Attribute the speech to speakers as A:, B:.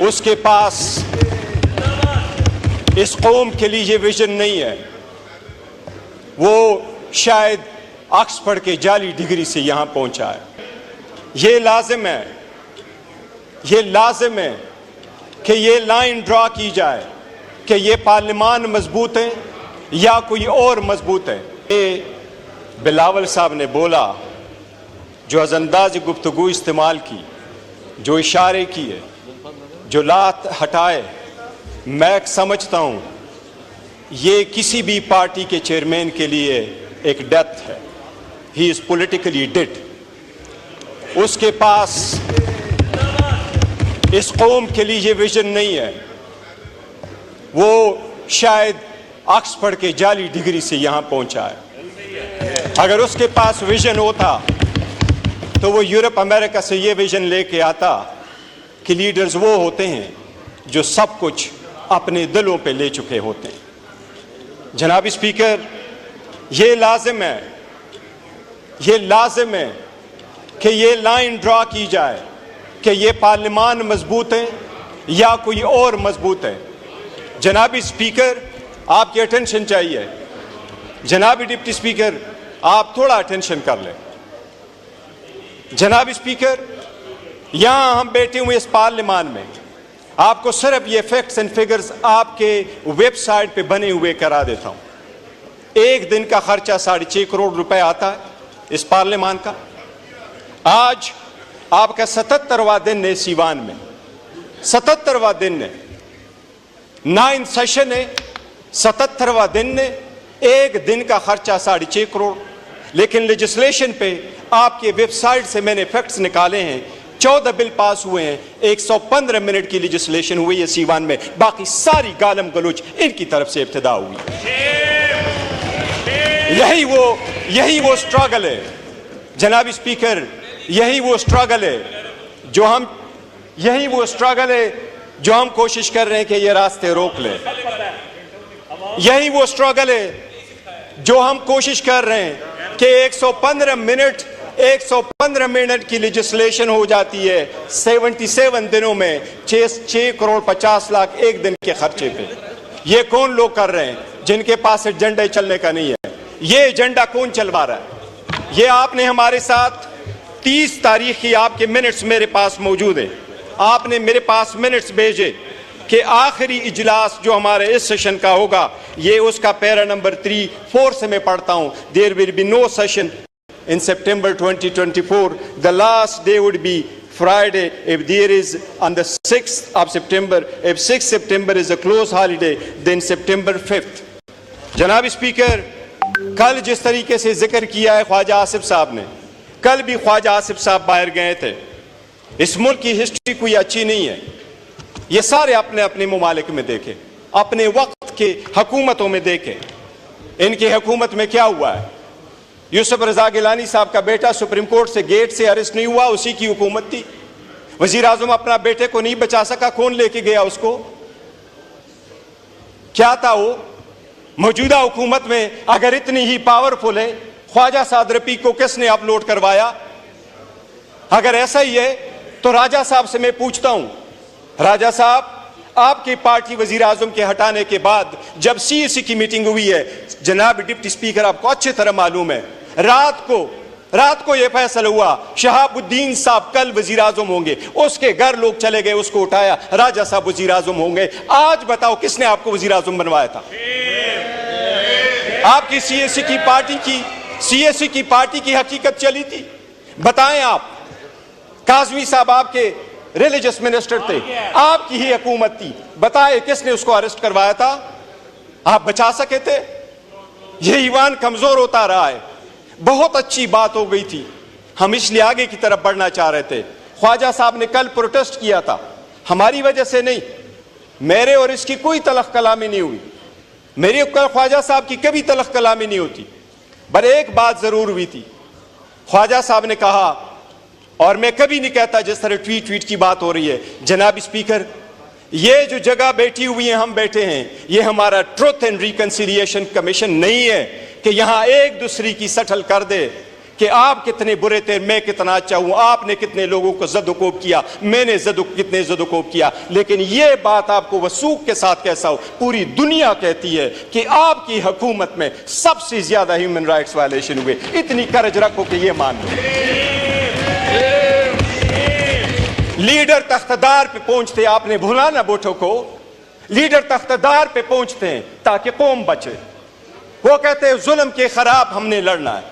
A: उसके पास इस कौम के लिए विजन नहीं है। वो शायद ऑक्सफोर्ड के जाली डिग्री से यहां पहुंचा है। ये लाजिम है कि ये लाइन ड्रा की जाए कि ये पार्लियामान मजबूत है या कोई और मजबूत है। ये बिलावल साहब ने बोला, जो अंदाज गुफ्तगू इस्तेमाल की, जो इशारे किए, जो लात हटाए, मैं समझता हूं ये किसी भी पार्टी के चेयरमैन के लिए एक डेथ है। He is politically dead. उसके पास इस कौम के लिए विजन नहीं है। वो शायद ऑक्सफोर्ड के जाली डिग्री से यहां पहुंचा है। अगर उसके पास विजन होता तो वो यूरोप अमेरिका से ये विजन लेके आता कि लीडर्स वो होते हैं जो सब कुछ अपने दिलों पे ले चुके होते हैं। जनाब स्पीकर, ये लाजिम है कि ये लाइन ड्रा की जाए कि ये पार्लियामान मजबूत है या कोई और मजबूत है। जनाब स्पीकर, आपकी अटेंशन चाहिए। जनाब डिप्टी स्पीकर, आप थोड़ा अटेंशन कर लें। जनाब स्पीकर, यहां हम बैठे हुए इस पार्लियामान में, आपको सिर्फ ये फैक्ट्स एंड फिगर्स आपके वेबसाइट पे बने हुए करा देता हूं। एक दिन का खर्चा 6.5 करोड़ रुपए आता है इस पार्लियामान का। आज आपका 77वां दिन है सीवान में, 77वां दिन है, 9th सेशन है, 77वां दिन है। एक दिन का खर्चा 6.5 करोड़। लेकिन लेजिस्लेशन पे आपके वेबसाइट से मैंने फैक्ट्स निकाले हैं, 14 बिल पास हुए हैं, 115 मिनट की लेजिस्लेशन हुई है सीवान में। बाकी सारी गालम गलोच इनकी तरफ से इब्तिदा हुई। यही वो स्ट्रगल है जनाब स्पीकर, यही वो स्ट्रगल है जो हम कोशिश कर रहे हैं कि ये रास्ते रोक लें। यही वो स्ट्रगल है जो हम कोशिश कर रहे हैं कि 115 मिनट की लेजिस्लेशन हो जाती है 77 दिनों में 6 करोड़ 50 लाख एक दिन के खर्चे पे। ये कौन लोग कर रहे हैं जिनके पास एजेंडा चलने का नहीं है? ये एजेंडा कौन चलवा रहा है? ये आपने हमारे साथ 30 तारीख की आपके मिनट्स मेरे पास मौजूद है। आपने मेरे पास मिनट्स भेजे कि आखिरी इजलास जो हमारे इस सेशन का होगा, ये उसका पैरा नंबर 3-4 से मैं पढ़ता हूं। There will be no session in September 2024. The last day would be Friday if there is on the 6th of September. If 6th September is a close holiday, then September 5th. जनाब speaker, कल जिस तरीके से जिक्र किया है ख्वाजा आसिफ साहब ने, कल भी ख्वाजा आसिफ साहब बाहर गए थे। इस मुल्क की हिस्ट्री कोई अच्छी नहीं है। ये सारे अपने अपने मुमालिक में देखें, अपने वक्त के हुकूमतों में देखें, इनकी हुकूमत में क्या हुआ है। यूसुफ रजा गिलानी साहब का बेटा सुप्रीम कोर्ट से गेट से अरेस्ट नहीं हुआ, उसी की हुकूमत थी। वजीर आजम अपना बेटे को नहीं बचा सका, कौन लेके गया उसको? क्या था वो? मौजूदा हुकूमत में अगर इतनी ही पावरफुल है, ख्वाजा साद रफी को किसने अपलोड करवाया? अगर ऐसा ही है तो राजा साहब से मैं पूछता हूं, राजा साहब, आपकी पार्टी वजीर आजम के हटाने के बाद जब सीएसी की मीटिंग हुई है, जनाब डिप्टी स्पीकर आपको अच्छी तरह मालूम है, रात को यह फैसला हुआ शहाबुद्दीन साहब कल वजीर आजम होंगे। उसके घर लोग चले गए, उसको उठाया, राजा साहब वजीर आजम होंगे। आज बताओ किसने आपको वजीर आजम बनवाया था? आपकी सीएसी की पार्टी की हकीकत चली थी। बताएं आप। काजमी साहब आपके रिलीजियस मिनिस्टर थे, आपकी ही हुकूमत थी। बताए किसने उसको अरेस्ट करवाया था? आप बचा सके थे? यह ईमान कमजोर होता रहा है। बहुत अच्छी बात हो गई थी, हम इसलिए आगे की तरफ बढ़ना चाह रहे थे। ख्वाजा साहब ने कल प्रोटेस्ट किया था, हमारी वजह से नहीं, मेरे और इसकी कोई तलख कलामी नहीं हुई। मेरी ख्वाजा साहब की कभी तलख कलामी नहीं होती। पर एक बात जरूर हुई थी, ख्वाजा साहब ने कहा, और मैं कभी नहीं कहता जिस तरह ट्वीट की बात हो रही है, जनाब स्पीकर, ये जो जगह बैठी हुई है, हम बैठे हैं, ये हमारा ट्रुथ एंड रिकंसिलिएशन कमीशन नहीं है कि यहां एक दूसरे की सटल कर दे कि आप कितने बुरे थे, मैं कितना अच्छा हूं, आपने कितने लोगों को ज़द-ओ-कोब किया, मैंने कितने ज़द-ओ-कोब किया। लेकिन यह बात आपको वसूख के साथ कैसा हो, पूरी दुनिया कहती है कि आपकी हुकूमत में सबसे ज्यादा ह्यूमन राइट्स वायलेशन हुए। इतनी करज रखो कि यह मान लो। लीडर तख्तदार पे पहुंचते, आपने भुला ना बोठो को, लीडर तख्तदार पे पहुंचते हैं ताकि कौम बचे। वो कहते हैं जुल्म के खिलाफ हमने लड़ना है।